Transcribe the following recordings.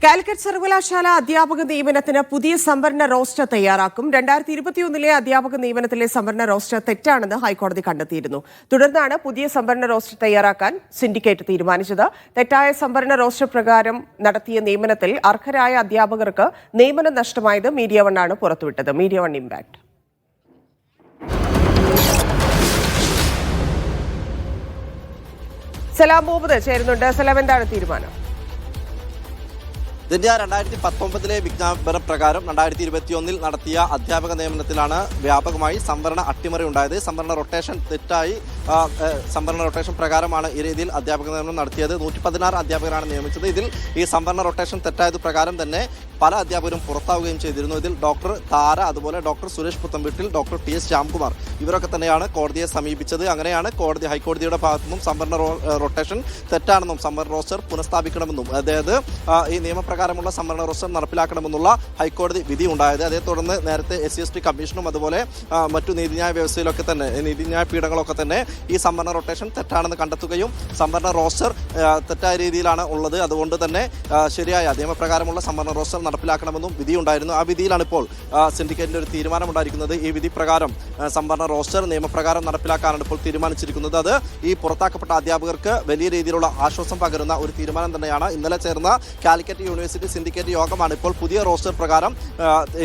കാലിക്കറ്റ് സർവകലാശാല അധ്യാപക നിയമനത്തിന് പുതിയ സംവരണ റോസ്റ്റർ തയ്യാറാക്കും. 2021 അധ്യാപക നിയമനത്തിലെ സംവരണ റോസ്റ്റർ തെറ്റാണെന്ന് ഹൈക്കോടതി കണ്ടെത്തിയിരുന്നു. തുടർന്നാണ് പുതിയ സംവരണ റോസ്റ്റർ തയ്യാറാക്കാൻ സിൻഡിക്കേറ്റ് തീരുമാനിച്ചത്. തെറ്റായ സംവരണ റോസ്റ്റർ പ്രകാരം നടത്തിയ നിയമനത്തിൽ അർഹരായ അധ്യാപകർക്ക് നിയമനം നഷ്ടമായത് മീഡിയ വണ്ണാണ് പുറത്തുവിട്ടത്. Media one impact. Salam Muhammad ചേരുന്നുണ്ട്. സലാം, എന്താണ് തീരുമാനം? ഇതിന്റെ 2019 വിജ്ഞാപന പ്രകാരം 2021 നടത്തിയ അധ്യാപക നിയമനത്തിലാണ് വ്യാപകമായി സംവരണ അട്ടിമറി ഉണ്ടായത്. സംവരണ റൊട്ടേഷൻ തെറ്റായി, സംവരണ റൊട്ടേഷൻ പ്രകാരമാണ് ഈ രീതിയിൽ അധ്യാപക നിയമനം നടത്തിയത്. 116 അധ്യാപകരാണ് നിയമിച്ചത്. ഇതിൽ ഈ സംവരണ റൊട്ടേഷൻ തെറ്റായത് പ്രകാരം തന്നെ പല അധ്യാപകരും പുറത്താവുകയും ചെയ്തിരുന്നു. ഇതിൽ ഡോക്ടർ താര, അതുപോലെ doctor Suresh Puthenveettil, doctor TS Shyamkumar ഇവരൊക്കെ തന്നെയാണ് കോടതിയെ സമീപിച്ചത്. അങ്ങനെയാണ് ഹൈക്കോടതിയുടെ ഭാഗത്തുനിന്നും സംവരണ റൊട്ടേഷൻ തെറ്റാണെന്നും സംവരണ റോസ്റ്റർ പുനഃസ്ഥാപിക്കണമെന്നും, അതായത് ഈ നിയമപ്രകാരമുള്ള സംവരണ റോസ്റ്റർ നടപ്പിലാക്കണമെന്നുള്ള ഹൈക്കോടതി വിധി ഉണ്ടായത്. അതേ തുടർന്ന് നേരത്തെ SC/ST കമ്മീഷനും അതുപോലെ മറ്റു നീതിന്യായ വ്യവസ്ഥയിലൊക്കെ തന്നെ, നീതിന്യായ പീഠങ്ങളൊക്കെ തന്നെ ഈ സംവരണ റൊട്ടേഷൻ തെറ്റാണെന്ന് കണ്ടെത്തുകയും സംവരണ റോസ്റ്റർ തെറ്റായ രീതിയിലാണ് ഉള്ളത്, അതുകൊണ്ട് തന്നെ ശരിയായ നിയമപ്രകാരമുള്ള സംവരണ റോസ്റ്റർ നടപ്പിലാക്കണമെന്നും വിധിയുണ്ടായിരുന്നു. ആ വിധിയിലാണ് ഇപ്പോൾ സിൻഡിക്കേറ്റിന്റെ ഒരു തീരുമാനമുണ്ടായിരിക്കുന്നത്. ഈ വിധി പ്രകാരം സംവരണ റോസ്റ്റർ നിയമപ്രകാരം നടപ്പിലാക്കാനാണ് ഇപ്പോൾ തീരുമാനിച്ചിരിക്കുന്നത്. അത് ഈ പുറത്താക്കപ്പെട്ട അധ്യാപകർക്ക് വലിയ രീതിയിലുള്ള ആശ്വാസം പകരുന്ന ഒരു തീരുമാനം തന്നെയാണ്. ഇന്നലെ ചേർന്ന കാലിക്കറ്റ് യൂണിവേഴ്സിറ്റി സിൻഡിക്കേറ്റ് യോഗമാണ് ഇപ്പോൾ പുതിയ റോസ്റ്റർ പ്രകാരം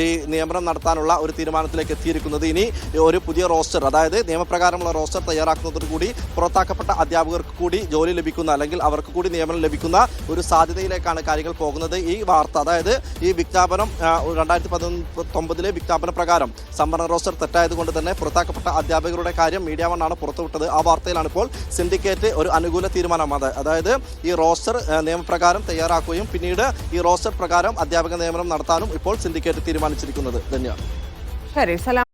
ഈ നിയമനം നടത്താനുള്ള ഒരു തീരുമാനത്തിലേക്ക് എത്തിയിരിക്കുന്നത്. ഇനി ഒരു പുതിയ റോസ്റ്റർ, അതായത് നിയമപ്രകാരമുള്ള റോസ്റ്റർ തയ്യാറാക്കുന്നതോടുകൂടി പുറത്താക്കപ്പെട്ട അധ്യാപകർക്ക് കൂടി ജോലി ലഭിക്കുന്ന, അല്ലെങ്കിൽ അവർക്ക് കൂടി നിയമനം ലഭിക്കുന്ന ഒരു സാധ്യതയിലേക്കാണ് കാര്യങ്ങൾ പോകുന്നത്. ഈ വാർത്ത, അതായത് ഈ വിജ്ഞാപനം 2019 വിജ്ഞാപന പ്രകാരം സംവരണ റോസ്റ്റർ തെറ്റായതുകൊണ്ട് തന്നെ പുറത്താക്കപ്പെട്ട അധ്യാപകരുടെ കാര്യം മീഡിയ വണ്ണാണ് പുറത്തുവിട്ടത്. ആ വാർത്തയിലാണ് ഇപ്പോൾ സിൻഡിക്കേറ്റ് ഒരു അനുകൂല തീരുമാനം, അതായത് ഈ റോസ്റ്റർ നിയമപ്രകാരം തയ്യാറാക്കുകയും പിന്നീട് ഈ റോസ്റ്റർ പ്രകാരം അധ്യാപക നിയമനം നടത്താനും ഇപ്പോൾ സിൻഡിക്കേറ്റ് തീരുമാനിച്ചിരിക്കുന്നത്. ധന്യവാദം. ശരി, സലാം.